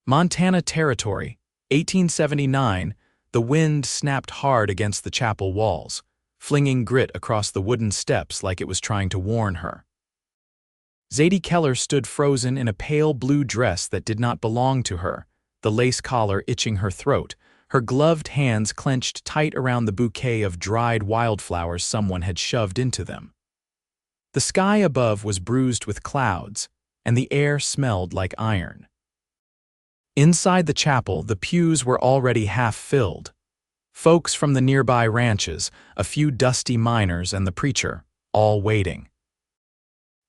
Montana Territory, 1879. The wind snapped hard against the chapel walls, flinging grit across the wooden steps like it was trying to warn her. Zadie Keller stood frozen in a pale blue dress that did not belong to her, the lace collar itching her throat, her gloved hands clenched tight around the bouquet of dried wildflowers someone had shoved into them. The sky above was bruised with clouds, and the air smelled like iron. Inside the chapel, the pews were already half filled. Folks from the nearby ranches, a few dusty miners, and the preacher, all waiting.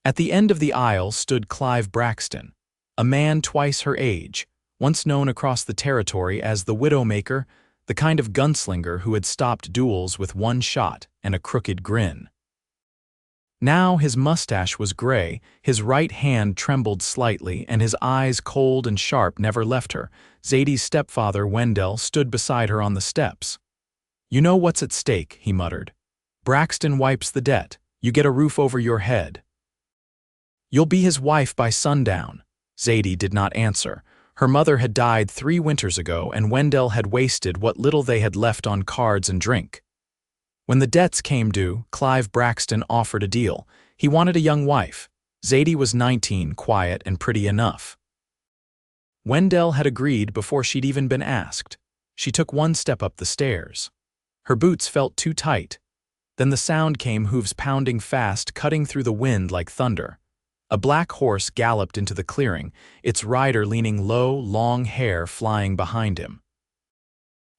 At the end of the aisle stood Clive Braxton, a man twice her age, once known across the territory as the Widowmaker, the kind of gunslinger who had stopped duels with one shot and a crooked grin. Now his mustache was gray, his right hand trembled slightly, and his eyes, cold and sharp, never left her. Zadie's stepfather, Wendell, stood beside her on the steps. "You know what's at stake," he muttered. "Braxton wipes the debt. You get a roof over your head. You'll be his wife by sundown." Zadie did not answer. Her mother had died 3 winters ago, and Wendell had wasted what little they had left on cards and drink. When the debts came due, Clive Braxton offered a deal. He wanted a young wife. Zadie was 19, quiet and pretty enough. Wendell had agreed before she'd even been asked. She took one step up the stairs. Her boots felt too tight. Then the sound came, hooves pounding fast, cutting through the wind like thunder. A black horse galloped into the clearing, its rider leaning low, long hair flying behind him.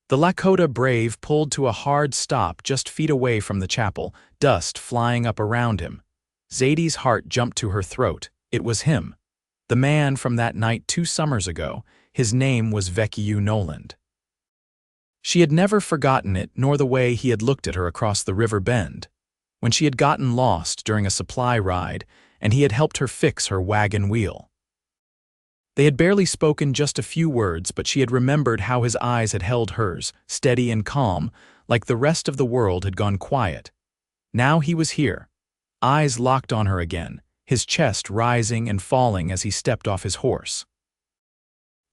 The Lakota brave pulled to a hard stop just feet away from the chapel, dust flying up around him. Zadie's heart jumped to her throat. It was him. The man from that night 2 summers ago. His name was Vekiyu Noland. She had never forgotten it, nor the way he had looked at her across the river bend, when she had gotten lost during a supply ride, and he had helped her fix her wagon wheel. They had barely spoken just a few words, but she had remembered how his eyes had held hers, steady and calm, like the rest of the world had gone quiet. Now he was here, eyes locked on her again, his chest rising and falling as he stepped off his horse.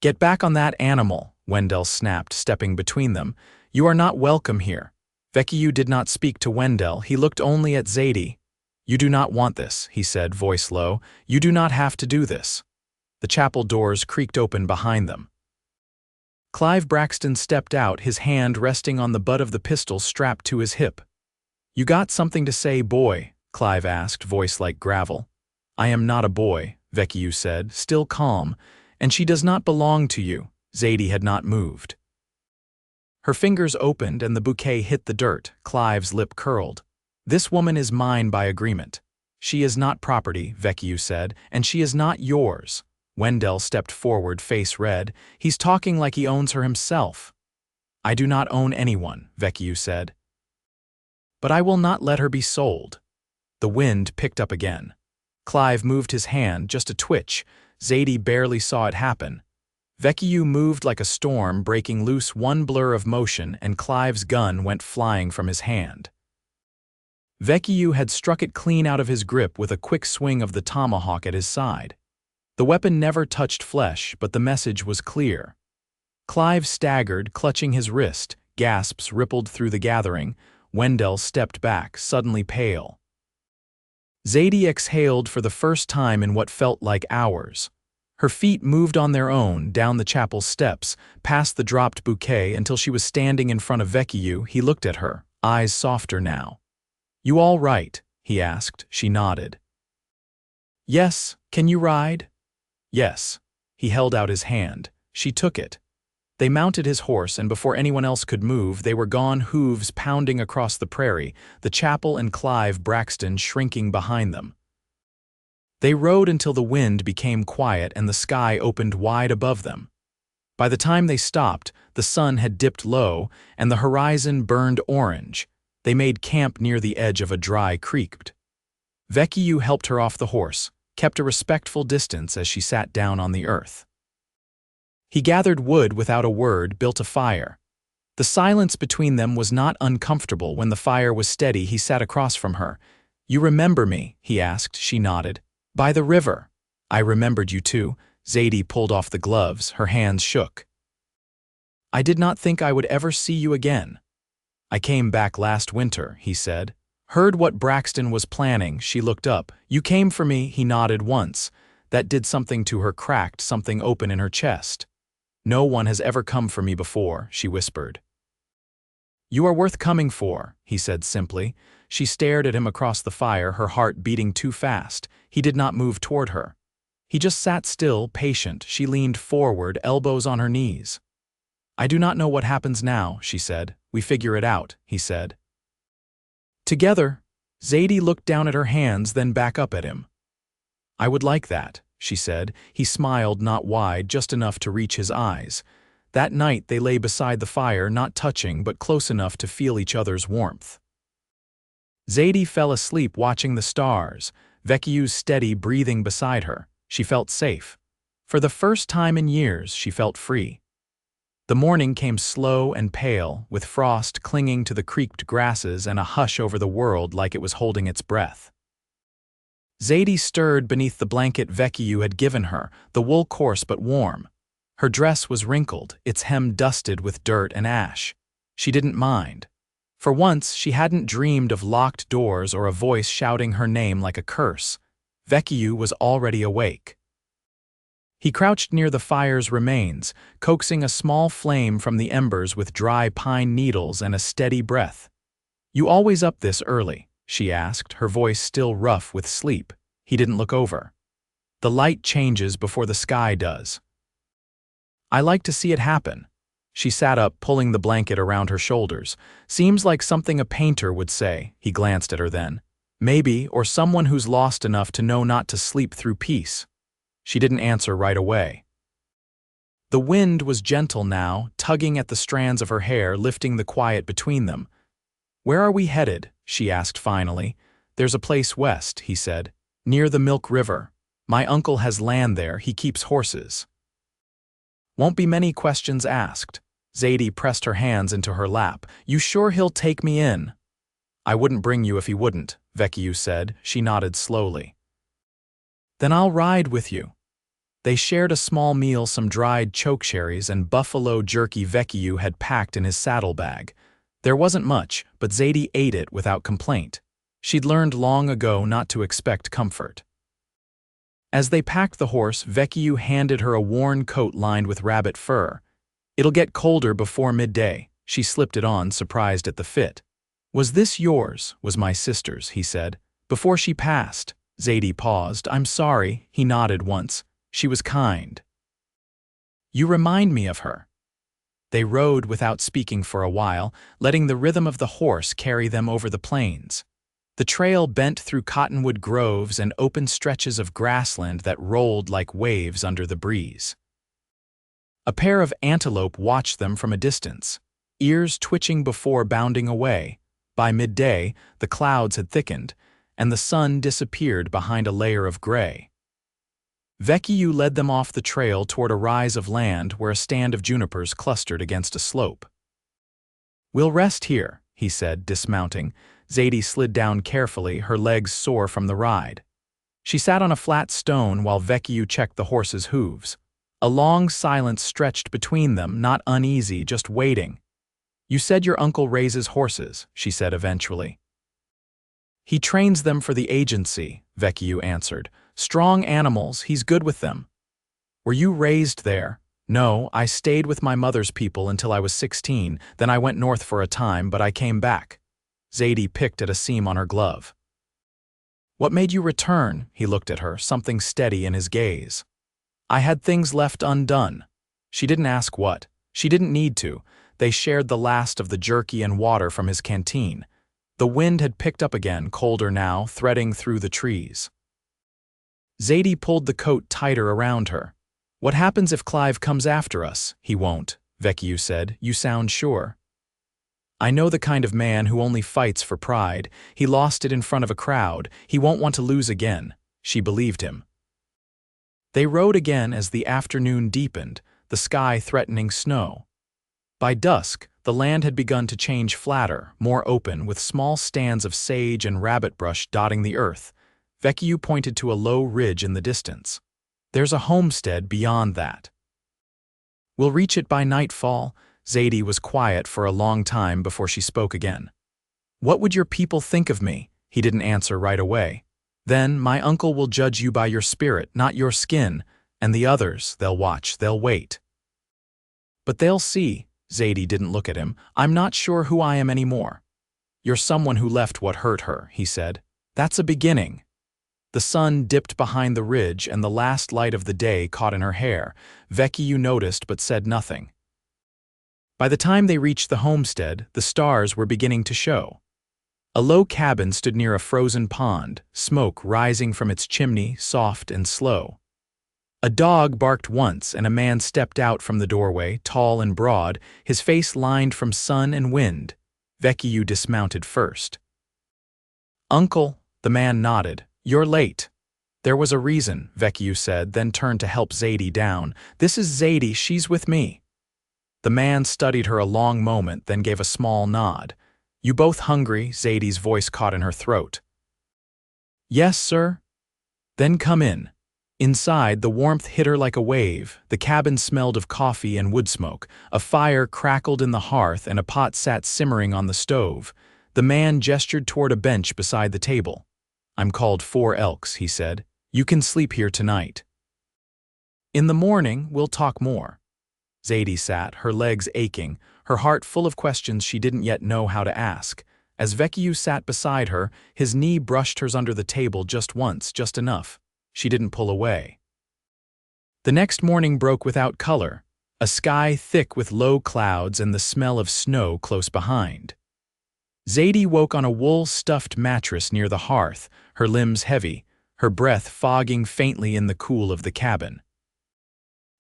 "Get back on that animal," Wendell snapped, stepping between them. "You are not welcome here." Vekiyu did not speak to Wendell, he looked only at Zadie. "You do not want this," he said, voice low. "You do not have to do this." The chapel doors creaked open behind them. Clive Braxton stepped out, his hand resting on the butt of the pistol strapped to his hip. "You got something to say, boy?" Clive asked, voice like gravel. "I am not a boy," Vekiyu said, still calm, "and she does not belong to you." Zadie had not moved. Her fingers opened and the bouquet hit the dirt. Clive's lip curled. "This woman is mine by agreement." "She is not property," Vekiyu said, "and she is not yours." Wendell stepped forward, face red. "He's talking like he owns her himself." "I do not own anyone," Vekiyu said. "But I will not let her be sold." The wind picked up again. Clive moved his hand, just a twitch. Zadie barely saw it happen. Vekiyu moved like a storm, breaking loose one blur of motion, and Clive's gun went flying from his hand. Vekiyu had struck it clean out of his grip with a quick swing of the tomahawk at his side. The weapon never touched flesh, but the message was clear. Clive staggered, clutching his wrist. Gasps rippled through the gathering. Wendell stepped back, suddenly pale. Zadie exhaled for the first time in what felt like hours. Her feet moved on their own, down the chapel steps, past the dropped bouquet until she was standing in front of Vekiyu. He looked at her, eyes softer now. "You all right?" he asked. She nodded. "Yes, can you ride?" "Yes." He held out his hand. She took it. They mounted his horse, and before anyone else could move, they were gone, hooves pounding across the prairie, the chapel and Clive Braxton shrinking behind them. They rode until the wind became quiet and the sky opened wide above them. By the time they stopped, the sun had dipped low, and the horizon burned orange. They made camp near the edge of a dry creek. Vekiyu helped her off the horse, kept a respectful distance as she sat down on the earth. He gathered wood without a word, built a fire. The silence between them was not uncomfortable. When the fire was steady, he sat across from her. "You remember me?" he asked. She nodded. "By the river." "I remembered you too." Zadie pulled off the gloves, her hands shook. I did not think I would ever see you again. I came back last winter, he said. Heard what Braxton was planning, she looked up. You came for me, he nodded once. That did something to her, cracked something open in her chest. No one has ever come for me before, she whispered. You are worth coming for, he said simply. She stared at him across the fire, her heart beating too fast. He did not move toward her. He just sat still, patient. She leaned forward, elbows on her knees. I do not know what happens now, she said. We figure it out, he said. Together, Zadie looked down at her hands, then back up at him. I would like that, she said. He smiled, not wide, just enough to reach his eyes. That night they lay beside the fire, not touching, but close enough to feel each other's warmth. Zadie fell asleep watching the stars, Vekiyu's steady breathing beside her. She felt safe. For the first time in years, she felt free. The morning came slow and pale, with frost clinging to the creaked grasses and a hush over the world like it was holding its breath. Zadie stirred beneath the blanket Vekiyu had given her, the wool coarse but warm. Her dress was wrinkled, its hem dusted with dirt and ash. She didn't mind. For once, she hadn't dreamed of locked doors or a voice shouting her name like a curse. Vekiyu was already awake. He crouched near the fire's remains, coaxing a small flame from the embers with dry pine needles and a steady breath. You always up this early? She asked, her voice still rough with sleep. He didn't look over. The light changes before the sky does. I like to see it happen. She sat up, pulling the blanket around her shoulders. Seems like something a painter would say, he glanced at her then. Maybe, or someone who's lost enough to know not to sleep through peace. She didn't answer right away. The wind was gentle now, tugging at the strands of her hair, lifting the quiet between them. Where are we headed? She asked finally. There's a place west, he said, near the Milk River. My uncle has land there, he keeps horses. Won't be many questions asked. Zadie pressed her hands into her lap. You sure he'll take me in? I wouldn't bring you if he wouldn't, Vekiyu said. She nodded slowly. Then I'll ride with you. They shared a small meal, some dried chokecherries and buffalo jerky Vekiyu had packed in his saddlebag. There wasn't much, but Zadie ate it without complaint. She'd learned long ago not to expect comfort. As they packed the horse, Vekiyu handed her a worn coat lined with rabbit fur. It'll get colder before midday. She slipped it on, surprised at the fit. Was this yours? Was my sister's, he said. Before she passed. Zadie paused. I'm sorry, he nodded once. She was kind. You remind me of her. They rode without speaking for a while, letting the rhythm of the horse carry them over the plains. The trail bent through cottonwood groves and open stretches of grassland that rolled like waves under the breeze. A pair of antelope watched them from a distance, ears twitching before bounding away. By midday, the clouds had thickened, and the sun disappeared behind a layer of gray. Vekiyu led them off the trail toward a rise of land where a stand of junipers clustered against a slope. We'll rest here, he said, dismounting. Zadie slid down carefully, her legs sore from the ride. She sat on a flat stone while Vekiyu checked the horse's hooves. A long silence stretched between them, not uneasy, just waiting. You said your uncle raises horses, she said eventually. He trains them for the agency, Vekiyu answered. Strong animals, he's good with them. Were you raised there? No, I stayed with my mother's people until I was 16, then I went north for a time, but I came back. Zadie picked at a seam on her glove. What made you return? He looked at her, something steady in his gaze. I had things left undone. She didn't ask what. She didn't need to. They shared the last of the jerky and water from his canteen. The wind had picked up again, colder now, threading through the trees. Zadie pulled the coat tighter around her. What happens if Clive comes after us? He won't, Vekiyu said. You sound sure. I know the kind of man who only fights for pride. He lost it in front of a crowd. He won't want to lose again. She believed him. They rode again as the afternoon deepened, the sky threatening snow. By dusk, the land had begun to change flatter, more open, with small stands of sage and rabbit brush dotting the earth. Vekiyu pointed to a low ridge in the distance. There's a homestead beyond that. We'll reach it by nightfall. Zadie was quiet for a long time before she spoke again. What would your people think of me? He didn't answer right away. Then my uncle will judge you by your spirit, not your skin, and the others, they'll watch, they'll wait. But they'll see. Zadie didn't look at him. I'm not sure who I am anymore. You're someone who left what hurt her, he said. That's a beginning. The sun dipped behind the ridge and the last light of the day caught in her hair. Vekiyu noticed but said nothing. By the time they reached the homestead, the stars were beginning to show. A low cabin stood near a frozen pond, smoke rising from its chimney, soft and slow. A dog barked once and a man stepped out from the doorway, tall and broad, his face lined from sun and wind. Vekiyu dismounted first. Uncle, the man nodded. You're late. There was a reason, Vekiyu said, then turned to help Zadie down. This is Zadie, she's with me. The man studied her a long moment, then gave a small nod. You both hungry? Zadie's voice caught in her throat. Yes, sir. Then come in. Inside, the warmth hit her like a wave. The cabin smelled of coffee and wood smoke. A fire crackled in the hearth and a pot sat simmering on the stove. The man gestured toward a bench beside the table. I'm called 4 Elks, he said. You can sleep here tonight. In the morning, we'll talk more. Zadie sat, her legs aching, her heart full of questions she didn't yet know how to ask. As Vekiyu sat beside her, his knee brushed hers under the table just once, just enough. She didn't pull away. The next morning broke without color, a sky thick with low clouds and the smell of snow close behind. Zadie woke on a wool-stuffed mattress near the hearth, her limbs heavy, her breath fogging faintly in the cool of the cabin.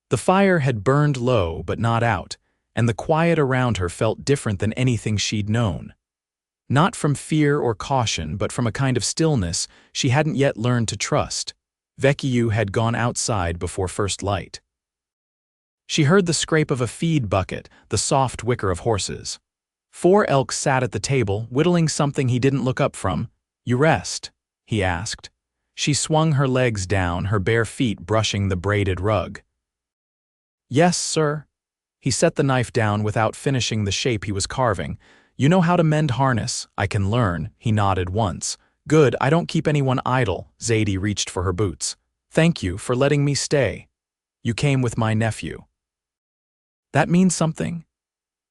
The fire had burned low but not out, and the quiet around her felt different than anything she'd known. Not from fear or caution, but from a kind of stillness she hadn't yet learned to trust. Vekiyu had gone outside before first light. She heard the scrape of a feed bucket, the soft whicker of horses. 4 Elks sat at the table, whittling something he didn't look up from. You rest? He asked. She swung her legs down, her bare feet brushing the braided rug. Yes, sir. He set the knife down without finishing the shape he was carving. You know how to mend harness? I can learn. He nodded once. Good, I don't keep anyone idle. Zadie reached for her boots. Thank you for letting me stay. You came with my nephew. That means something?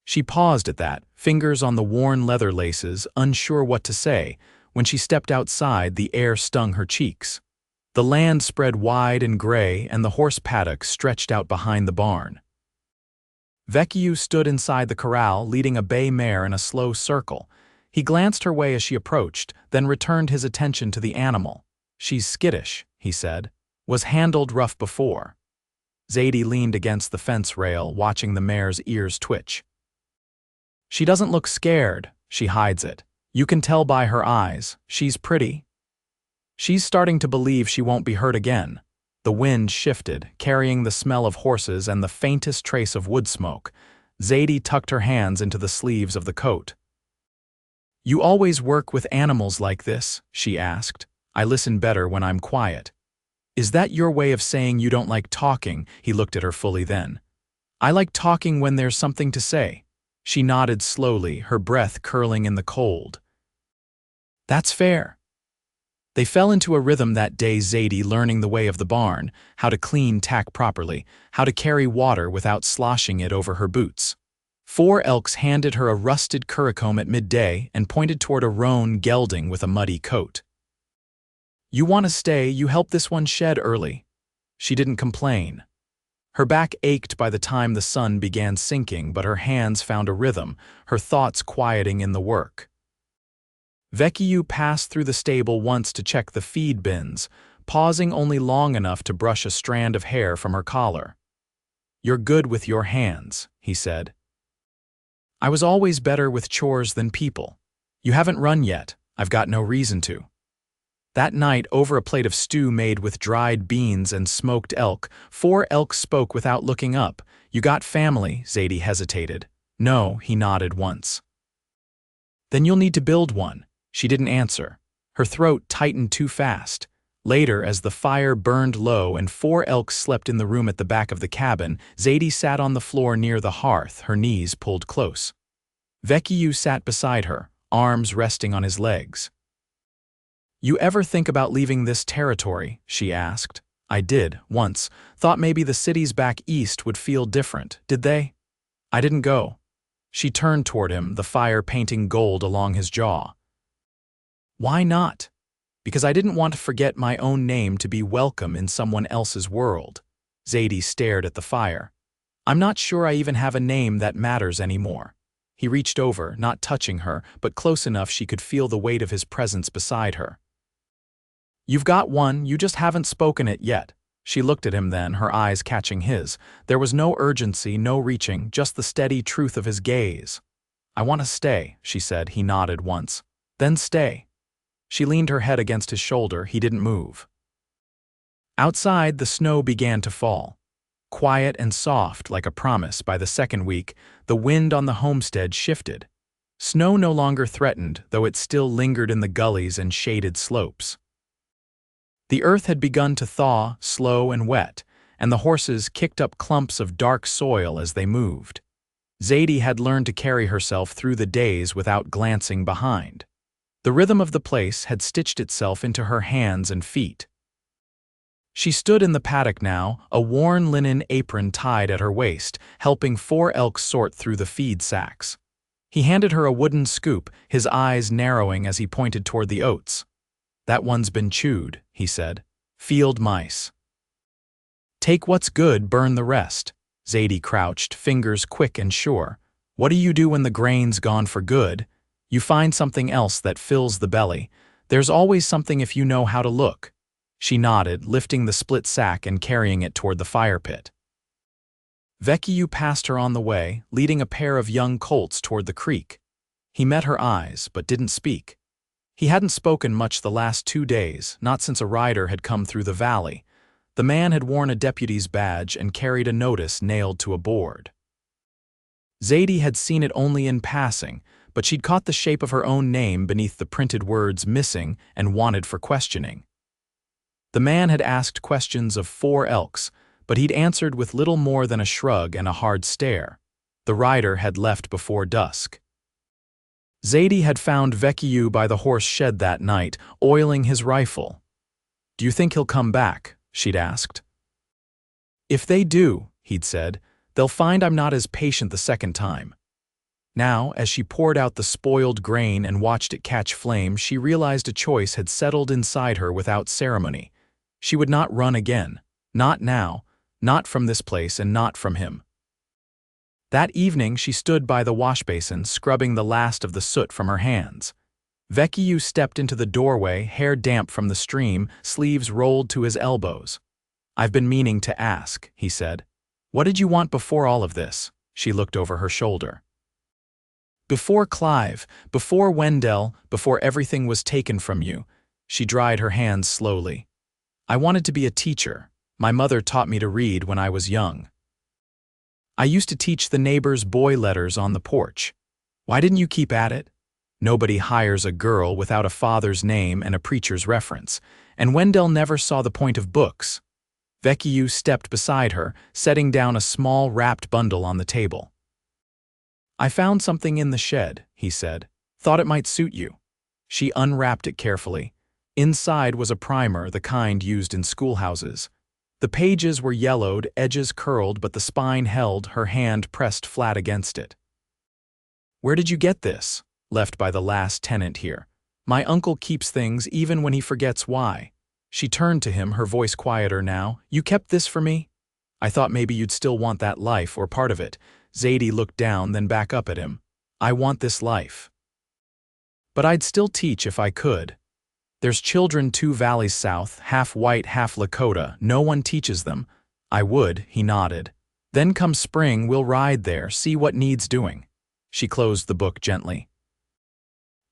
She paused at that, fingers on the worn leather laces, unsure what to say. When she stepped outside, the air stung her cheeks. The land spread wide and gray, and the horse paddock stretched out behind the barn. Vekiyu stood inside the corral, leading a bay mare in a slow circle. He glanced her way as she approached, then returned his attention to the animal. She's skittish, he said. Was handled rough before. Zadie leaned against the fence rail, watching the mare's ears twitch. She doesn't look scared, she hides it. You can tell by her eyes, she's pretty. She's starting to believe she won't be hurt again. The wind shifted, carrying the smell of horses and the faintest trace of wood smoke. Zadie tucked her hands into the sleeves of the coat. You always work with animals like this? She asked. I listen better when I'm quiet. Is that your way of saying you don't like talking? He looked at her fully then. I like talking when there's something to say. She nodded slowly, her breath curling in the cold. That's fair. They fell into a rhythm that day, Zadie learning the way of the barn, how to clean tack properly, how to carry water without sloshing it over her boots. 4 Elks handed her a rusted curricomb at midday and pointed toward a roan gelding with a muddy coat. You want to stay, you help this one shed early. She didn't complain. Her back ached by the time the sun began sinking, but her hands found a rhythm, her thoughts quieting in the work. Vekiyu passed through the stable once to check the feed bins, pausing only long enough to brush a strand of hair from her collar. You're good with your hands, he said. I was always better with chores than people. You haven't run yet. I've got no reason to. That night, over a plate of stew made with dried beans and smoked elk, 4 Elks spoke without looking up. You got family? Zadie hesitated. No, he nodded once. Then you'll need to build one. She didn't answer. Her throat tightened too fast. Later, as the fire burned low and 4 elks slept in the room at the back of the cabin, Zadie sat on the floor near the hearth, her knees pulled close. Vekiyu sat beside her, arms resting on his legs. "You ever think about leaving this territory?" she asked. "I did, once. Thought maybe the cities back east would feel different. Did they?" "I didn't go." She turned toward him, the fire painting gold along his jaw. "Why not?" "Because I didn't want to forget my own name to be welcome in someone else's world." Zadie stared at the fire. "I'm not sure I even have a name that matters anymore." He reached over, not touching her, but close enough she could feel the weight of his presence beside her. "You've got one, you just haven't spoken it yet." She looked at him then, her eyes catching his. There was no urgency, no reaching, just the steady truth of his gaze. "I want to stay," she said. He nodded once. "Then stay." She leaned her head against his shoulder. He didn't move. Outside, the snow began to fall. Quiet and soft, like a promise. By the second week, the wind on the homestead shifted. Snow no longer threatened, though it still lingered in the gullies and shaded slopes. The earth had begun to thaw, slow and wet, and the horses kicked up clumps of dark soil as they moved. Zadie had learned to carry herself through the days without glancing behind. The rhythm of the place had stitched itself into her hands and feet. She stood in the paddock now, a worn linen apron tied at her waist, helping 4 elks sort through the feed sacks. He handed her a wooden scoop, his eyes narrowing as he pointed toward the oats. "That one's been chewed," he said. "Field mice." "Take what's good, burn the rest." Zadie crouched, fingers quick and sure. "What do you do when the grain's gone for good? You find something else that fills the belly. There's always something if you know how to look." She nodded, lifting the split sack and carrying it toward the fire pit. Vekiyu passed her on the way, leading a pair of young colts toward the creek. He met her eyes, but didn't speak. He hadn't spoken much the last 2 days, not since a rider had come through the valley. The man had worn a deputy's badge and carried a notice nailed to a board. Zadie had seen it only in passing, but she'd caught the shape of her own name beneath the printed words "missing" and wanted for questioning. The man had asked questions of 4 elks, but he'd answered with little more than a shrug and a hard stare. The rider had left before dusk. Zadie had found Vekiyu by the horse shed that night, oiling his rifle. "Do you think he'll come back?" she'd asked. "If they do," he'd said, "they'll find I'm not as patient the second time." Now, as she poured out the spoiled grain and watched it catch flame, she realized a choice had settled inside her without ceremony. She would not run again. Not now, not from this place and not from him. That evening she stood by the washbasin, scrubbing the last of the soot from her hands. Vekiyu stepped into the doorway, hair damp from the stream, sleeves rolled to his elbows. "I've been meaning to ask," he said. "What did you want before all of this?" She looked over her shoulder. "Before Clive, before Wendell, before everything was taken from you." She dried her hands slowly. "I wanted to be a teacher. My mother taught me to read when I was young. I used to teach the neighbors' boy letters on the porch. Why didn't you keep at it? Nobody hires a girl without a father's name and a preacher's reference, and Wendell never saw the point of books." Vekiyu stepped beside her, setting down a small wrapped bundle on the table. "I found something in the shed," he said. "Thought it might suit you." She unwrapped it carefully. Inside was a primer, the kind used in schoolhouses. The pages were yellowed, edges curled, but the spine held, her hand pressed flat against it. "Where did you get this?" "Left by the last tenant here. My uncle keeps things even when he forgets why." She turned to him, her voice quieter now. "You kept this for me? I thought maybe you'd still want that life or part of it." Zadie looked down, then back up at him. "I want this life. But I'd still teach if I could. There's children 2 valleys south, half white, half Lakota. No one teaches them." "I would," he nodded. "Then come spring, we'll ride there, see what needs doing." She closed the book gently.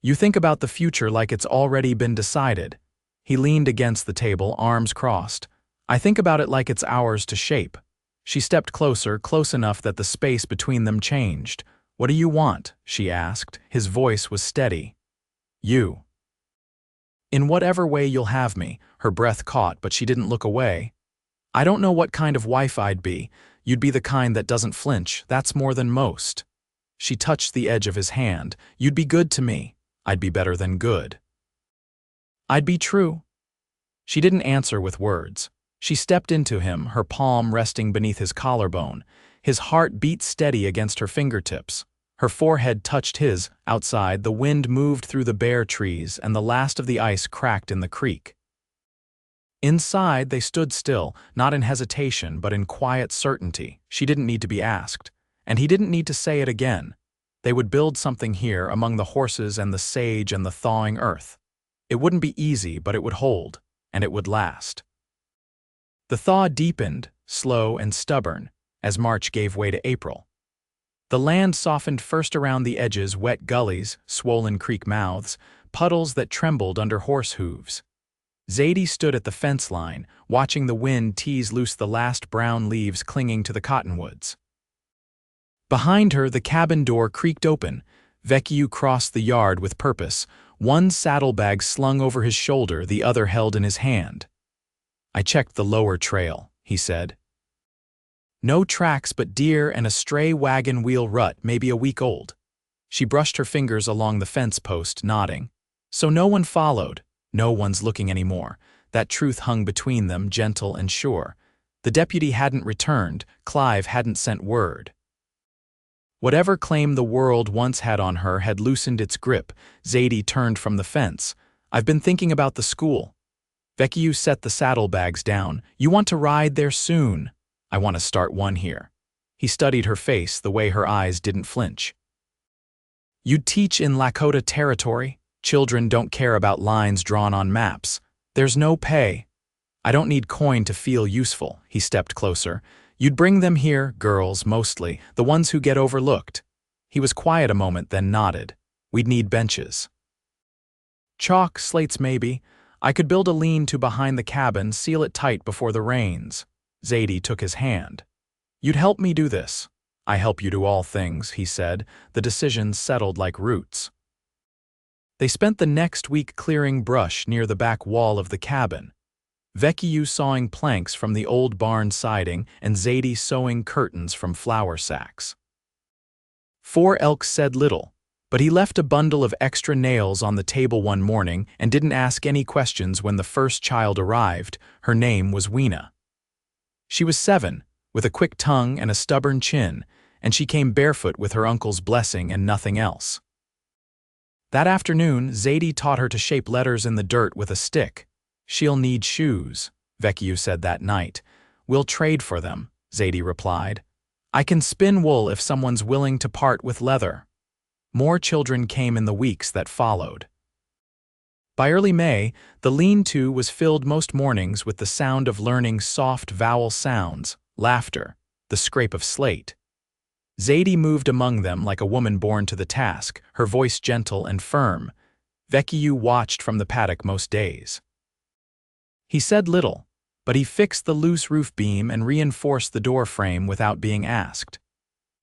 "You think about the future like it's already been decided." He leaned against the table, arms crossed. "I think about it like it's ours to shape." She stepped closer, close enough that the space between them changed. "What do you want?" she asked. His voice was steady. "You." In whatever way you'll have me. Her breath caught, but she didn't look away. I don't know what kind of wife I'd be. You'd be the kind that doesn't flinch. That's more than most. She touched the edge of his hand. You'd be good to me. I'd be better than good. I'd be true. She didn't answer with words. She stepped into him, her palm resting beneath his collarbone. His heart beat steady against her fingertips. Her forehead touched his. Outside, the wind moved through the bare trees, and the last of the ice cracked in the creek. Inside, they stood still, not in hesitation, but in quiet certainty. She didn't need to be asked, and he didn't need to say it again. They would build something here among the horses and the sage and the thawing earth. It wouldn't be easy, but it would hold, and it would last. The thaw deepened, slow and stubborn, as March gave way to April. The land softened first around the edges, wet gullies, swollen creek mouths, puddles that trembled under horse hooves. Zadie stood at the fence line, watching the wind tease loose the last brown leaves clinging to the cottonwoods. Behind her, the cabin door creaked open. Vekiyu crossed the yard with purpose, one saddlebag slung over his shoulder, the other held in his hand. I checked the lower trail, he said. No tracks but deer and a stray wagon wheel rut, maybe a week old. She brushed her fingers along the fence post, nodding. So no one followed. No one's looking anymore. That truth hung between them, gentle and sure. The deputy hadn't returned. Clive hadn't sent word. Whatever claim the world once had on her had loosened its grip. Zadie turned from the fence. I've been thinking about the school. Vekiyu set the saddlebags down. You want to ride there soon? I want to start one here. He studied her face, the way her eyes didn't flinch. You'd teach in Lakota territory? Children don't care about lines drawn on maps. There's no pay. I don't need coin to feel useful. He stepped closer. You'd bring them here, girls mostly, the ones who get overlooked. He was quiet a moment, then nodded. We'd need benches. Chalk, slates maybe. I could build a lean-to behind the cabin, seal it tight before the rains. Zadie took his hand. You'd help me do this. I help you do all things, he said, the decision settled like roots. They spent the next week clearing brush near the back wall of the cabin. Vekiyu sawing planks from the old barn siding and Zadie sewing curtains from flour sacks. 4 Elk said little, but he left a bundle of extra nails on the table one morning and didn't ask any questions when the first child arrived. Her name was Weena. She was 7, with a quick tongue and a stubborn chin, and she came barefoot with her uncle's blessing and nothing else. That afternoon, Zadie taught her to shape letters in the dirt with a stick. She'll need shoes, Vekiyu said that night. We'll trade for them, Zadie replied. I can spin wool if someone's willing to part with leather. More children came in the weeks that followed. By early May, the lean-to was filled most mornings with the sound of learning soft vowel sounds, laughter, the scrape of slate. Zadie moved among them like a woman born to the task, her voice gentle and firm. Vekiyu watched from the paddock most days. He said little, but he fixed the loose roof beam and reinforced the door frame without being asked.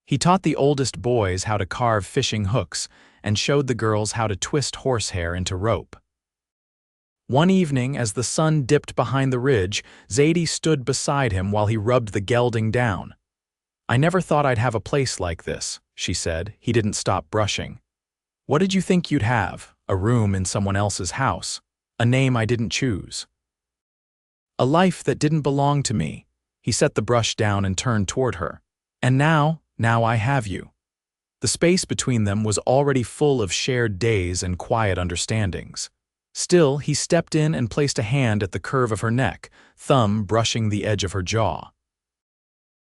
He taught the oldest boys how to carve fishing hooks and showed the girls how to twist horsehair into rope. One evening, as the sun dipped behind the ridge, Zadie stood beside him while he rubbed the gelding down. I never thought I'd have a place like this, she said. He didn't stop brushing. What did you think you'd have? A room in someone else's house. A name I didn't choose. A life that didn't belong to me. He set the brush down and turned toward her. And now I have you. The space between them was already full of shared days and quiet understandings. Still, he stepped in and placed a hand at the curve of her neck, thumb brushing the edge of her jaw.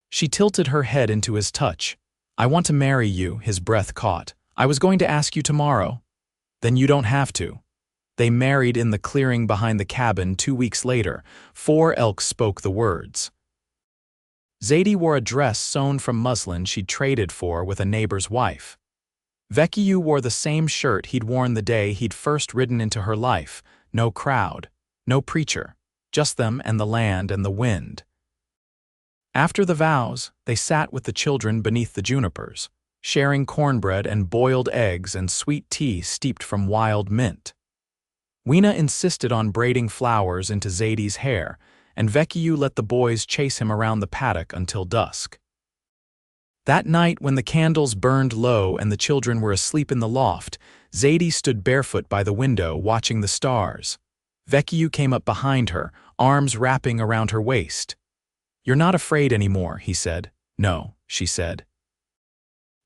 She tilted her head into his touch. I want to marry you, his breath caught. I was going to ask you tomorrow. Then you don't have to. They married in the clearing behind the cabin 2 weeks later. 4 Elk spoke the words. Zadie wore a dress sewn from muslin she'd traded for with a neighbor's wife. Vekiyu wore the same shirt he'd worn the day he'd first ridden into her life. No crowd, no preacher, just them and the land and the wind. After the vows, they sat with the children beneath the junipers, sharing cornbread and boiled eggs and sweet tea steeped from wild mint. Weena insisted on braiding flowers into Zadie's hair, and Vekiyu let the boys chase him around the paddock until dusk. That night, when the candles burned low and the children were asleep in the loft, Zadie stood barefoot by the window, watching the stars. Vekiyu came up behind her, arms wrapping around her waist. "You're not afraid anymore," he said. "No," she said.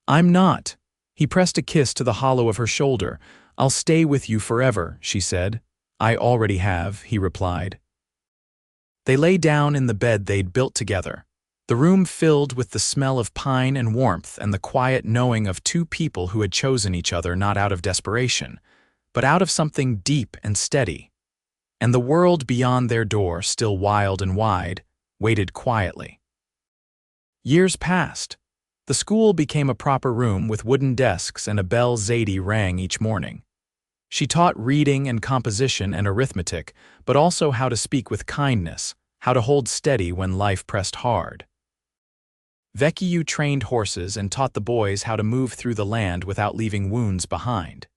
"I'm not." He pressed a kiss to the hollow of her shoulder. "I'll stay with you forever," she said. "I already have," he replied. They lay down in the bed they'd built together, the room filled with the smell of pine and warmth and the quiet knowing of two people who had chosen each other not out of desperation, but out of something deep and steady. And the world beyond their door, still wild and wide, waited quietly. Years passed. The school became a proper room with wooden desks and a bell Zadie rang each morning. She taught reading and composition and arithmetic, but also how to speak with kindness, how to hold steady when life pressed hard. Vekiyu trained horses and taught the boys how to move through the land without leaving wounds behind.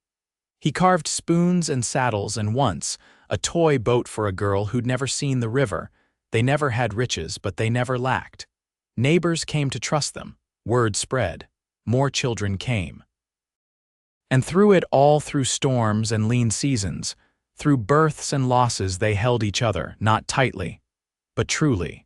He carved spoons and saddles and once, a toy boat for a girl who'd never seen the river. They never had riches, but they never lacked. Neighbors came to trust them. Word spread. More children came. And through it all, through storms and lean seasons, through births and losses, they held each other, not tightly, but truly.